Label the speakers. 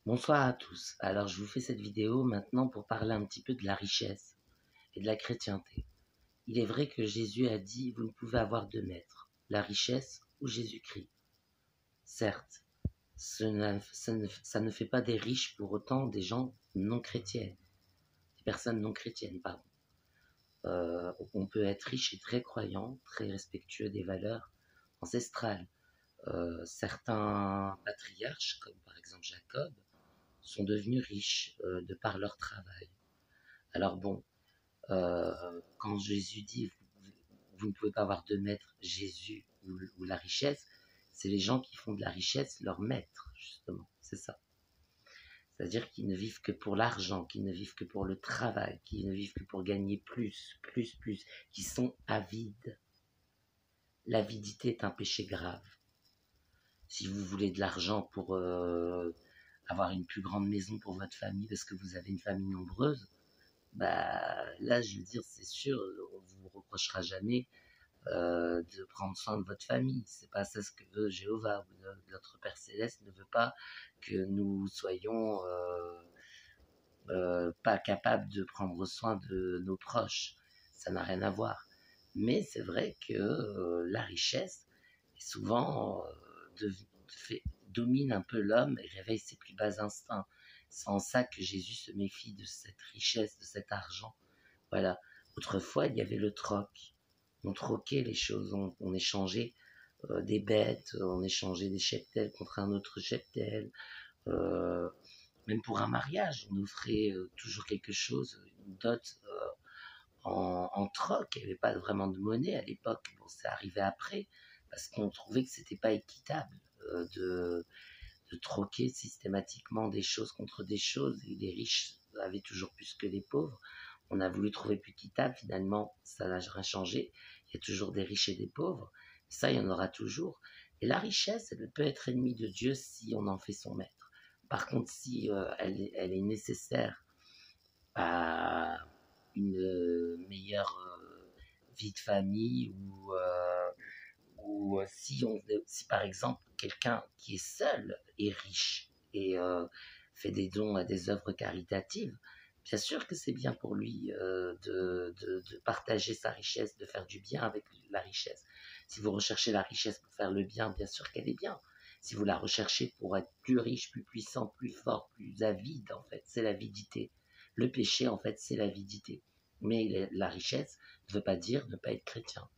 Speaker 1: Bonsoir à tous. Alors, je vous fais cette vidéo maintenant pour parler un petit peu de la richesse et de la chrétienté. Il est vrai que Jésus a dit, vous ne pouvez avoir deux maîtres, la richesse ou Jésus-Christ. Certes, ça ne fait pas des riches pour autant des gens non chrétiennes, des personnes non chrétiennes, pardon. On peut être riche et très croyant, très respectueux des valeurs ancestrales. Certains patriarches, comme par exemple Jacob, sont devenus riches de par leur travail. Alors bon, quand Jésus dit vous ne pouvez pas avoir deux maîtres, Jésus ou la richesse, c'est les gens qui font de la richesse leur maître, justement, c'est ça. C'est-à-dire qu'ils ne vivent que pour l'argent, qu'ils ne vivent que pour le travail, qu'ils ne vivent que pour gagner plus, qui sont avides. L'avidité est un péché grave. Si vous voulez de l'argent pour avoir une plus grande maison pour votre famille, parce que vous avez une famille nombreuse, bah là, je veux dire, c'est sûr, on vous reprochera jamais de prendre soin de votre famille. C'est pas ça ce que veut Jéhovah. Notre Père Céleste ne veut pas que nous soyons pas capables de prendre soin de nos proches. Ça n'a rien à voir. Mais c'est vrai que la richesse est souvent domine un peu l'homme et réveille ses plus bas instincts. C'est en ça que Jésus se méfie de cette richesse, de cet argent. Voilà. Autrefois, il y avait le troc. On troquait les choses, on échangeait des bêtes, on échangeait des cheptels contre un autre cheptel. Même pour un mariage, on offrait toujours quelque chose, une dot en troc. Il n'y avait pas vraiment de monnaie à l'époque. Bon, c'est arrivé après, parce qu'on trouvait que c'était pas équitable de troquer systématiquement des choses contre des choses. Et les riches avaient toujours plus que les pauvres. On a voulu trouver plus équitable, finalement, ça n'a rien changé. Il y a toujours des riches et des pauvres. Ça, il y en aura toujours. Et la richesse, elle peut être ennemie de Dieu si on en fait son maître. Par contre, si elle est nécessaire à une meilleure vie de famille ou si par exemple quelqu'un qui est seul est riche et fait des dons à des œuvres caritatives, bien sûr que c'est bien pour lui de partager sa richesse, de faire du bien avec la richesse. Si vous recherchez la richesse pour faire le bien, bien sûr qu'elle est bien. Si vous la recherchez pour être plus riche, plus puissant, plus fort, plus avide, en fait, c'est l'avidité. Le péché, en fait, c'est l'avidité. Mais la richesse ne veut pas dire ne pas être chrétien.